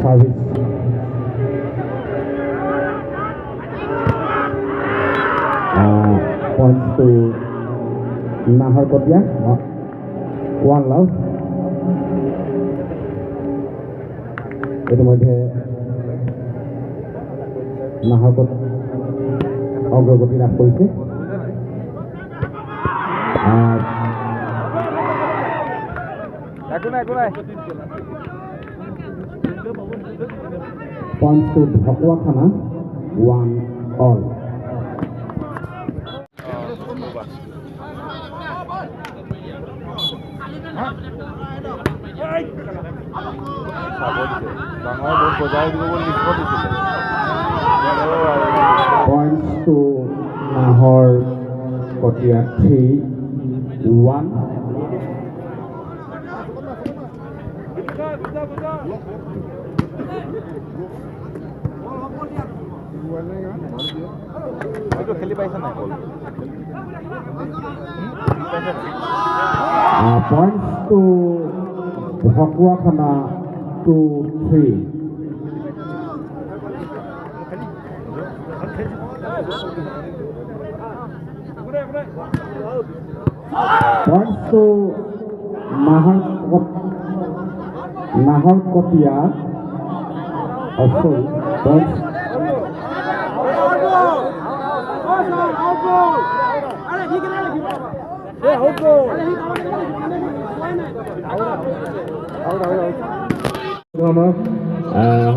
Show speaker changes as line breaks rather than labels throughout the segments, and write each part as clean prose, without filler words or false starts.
Service. Points to Naharkotia. 1 love. ইতিমধ্যে নাহৰকত অগ্ৰগতি লাভ কৰিছে। Points to Dhakuakhana 1 all. Points to Naharkotia 3-1. Points to Dhakuakhana 2-3. Points to Naharkotia. Sorry, points.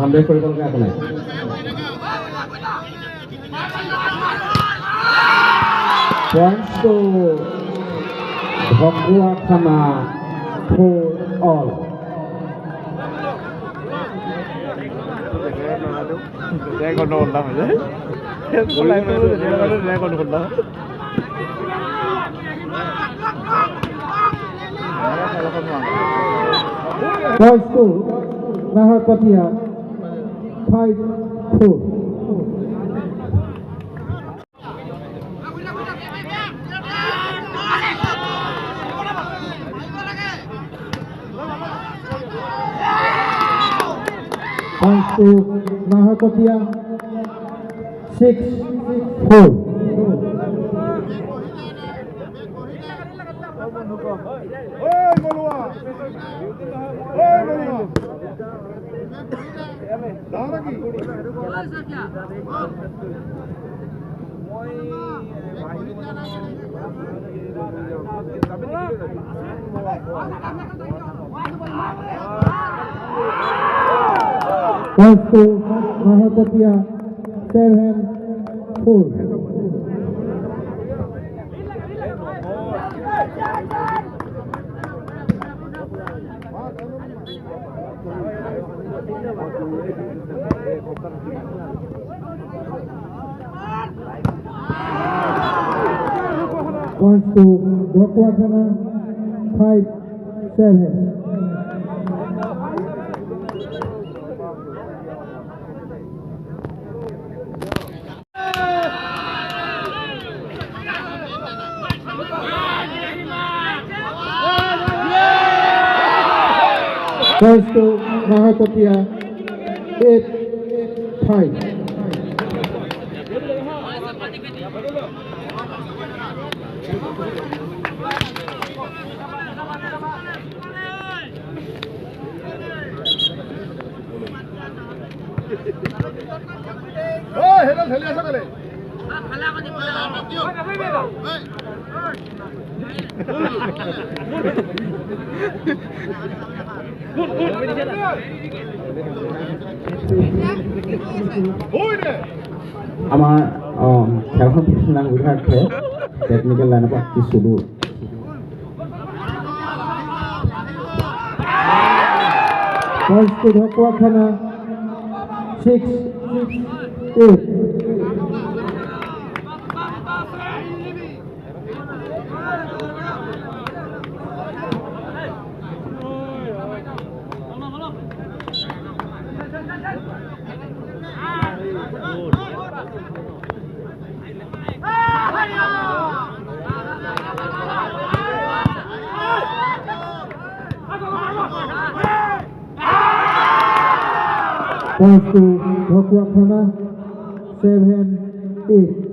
সন্দেহ কৰিবলগীয়া একো নাই। Points to Dhakuakhana 4 all. Points to Naharkotia 5-4. Points to Naharkotia 6-4. Points to Naharkotia 7-4. Points to Dhakuakhana 5-7. Points to Naharkotia 8-5. আমাৰ খেলখন পিছলা সুবিধাৰ্থে টেকনিকেল লাইনৰ পৰা কিছু দূৰ Dhakuakhana 6-8.
Points to Dhokwakhana 7-8.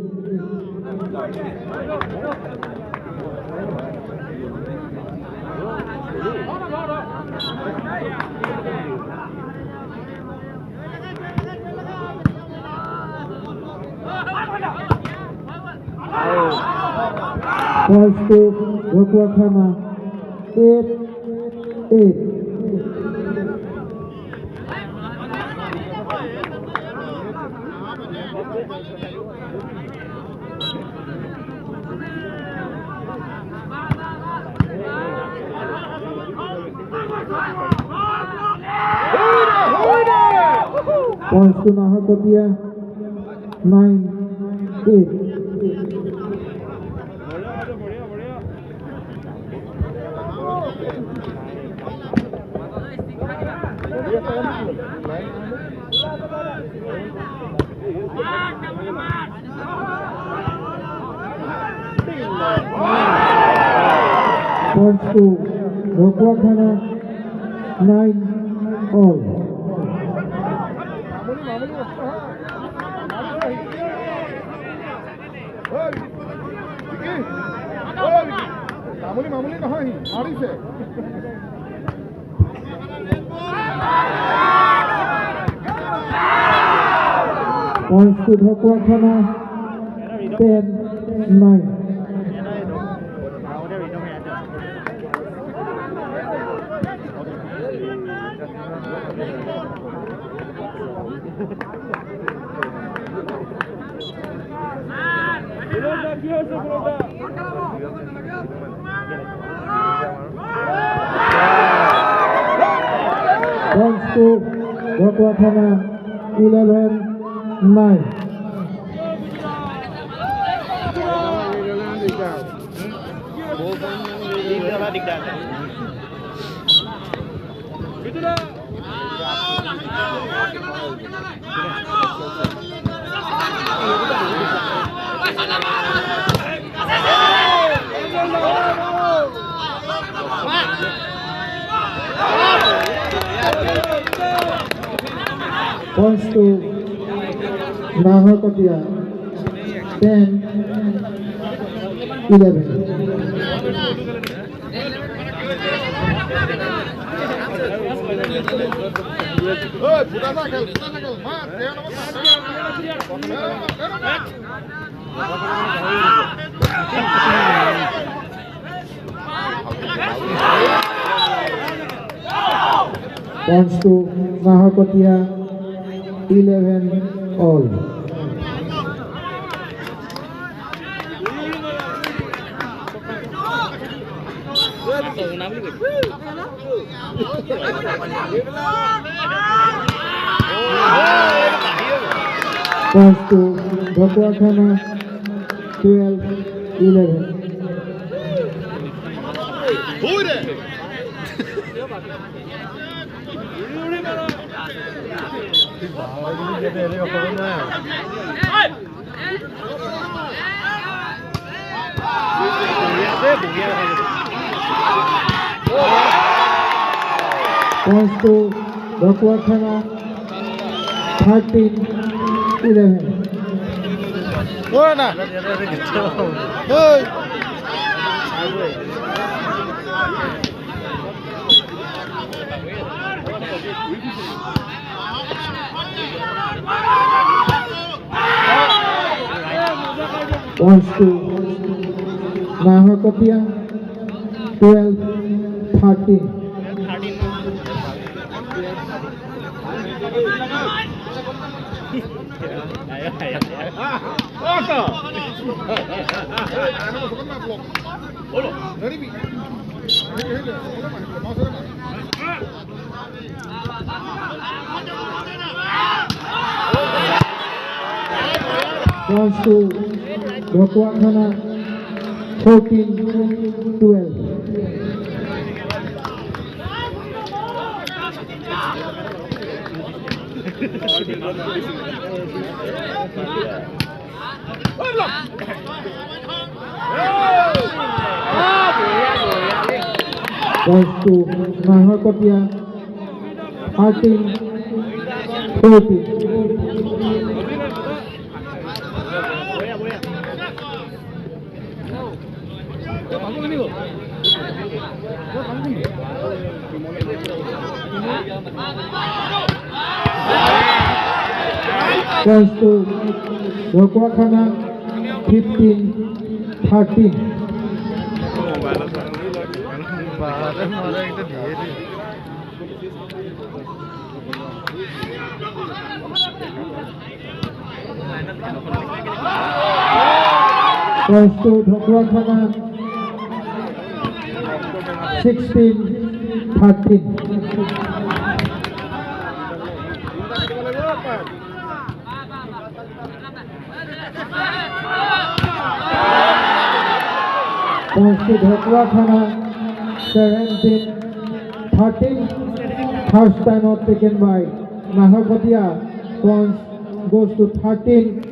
Points to Dhokwakhana 8-8. Points to Nahakotia 9-8. Points to Dhokwakhana 9-all.
मामूली नहीं आड़ी से
Points to Dhokwakhana 10-9. Points to Dhokwakhana 11-9. Points to Nahakotia 10-11. Points to Nahakotia 11-all. Points to Dhokwakhana 12-11. Points to Dhokwakhana 13-11.
Buena.
Points to Nahakotia 12-13. Points to Dhokwakhana 14-12. Points to Nahakotia 13-14. Points to Rokwakhana 15-13. Points to Rokwakhana 16-13. Points to Rokwakhana 17-13. First time out taken by Naharkatia. Points goes to 13.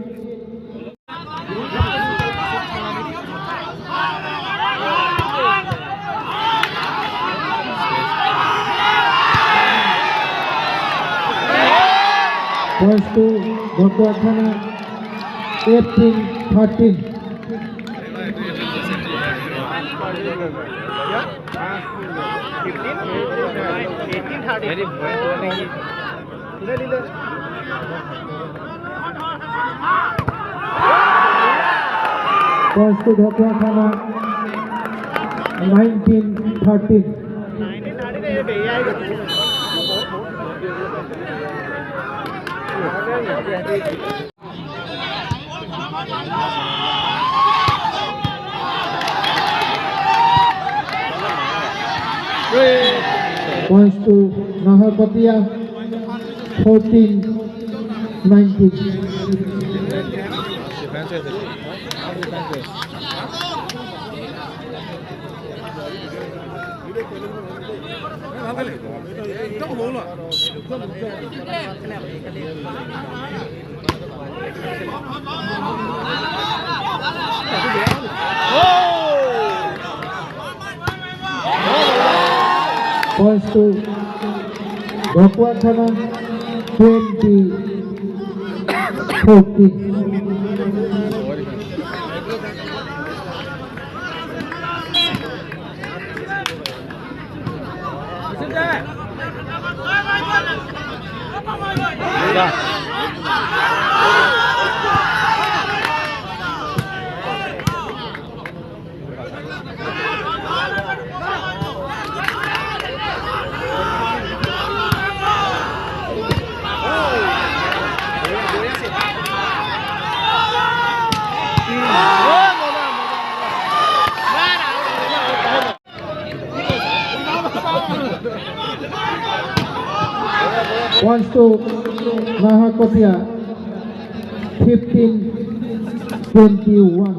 Points to Rokwakhana 18-13. Points to Rokwakhana 19-13. Points to Naharkatia 14-19. Points to Rokwakhana 20-14. Points to Naharkatia 15-21.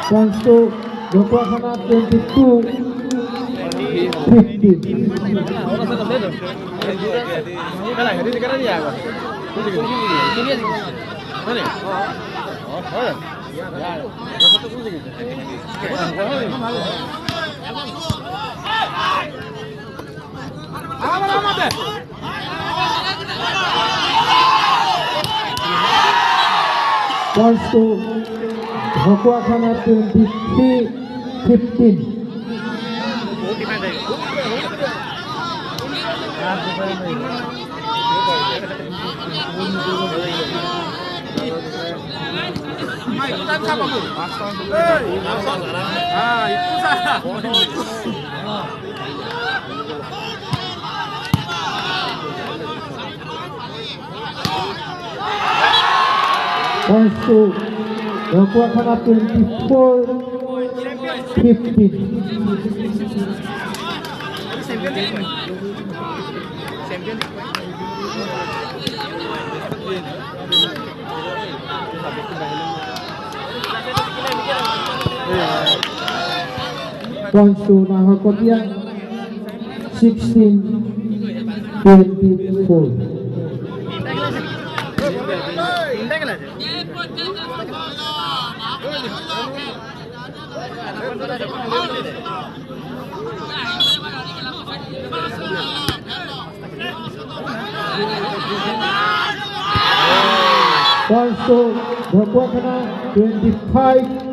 Points to Rokwakhana 22-15. Points to Rokwakhana 23-15. Points to Rokwakhana 24-15. Points to Naharkatia 16-24. Points to Bhakwakana 25.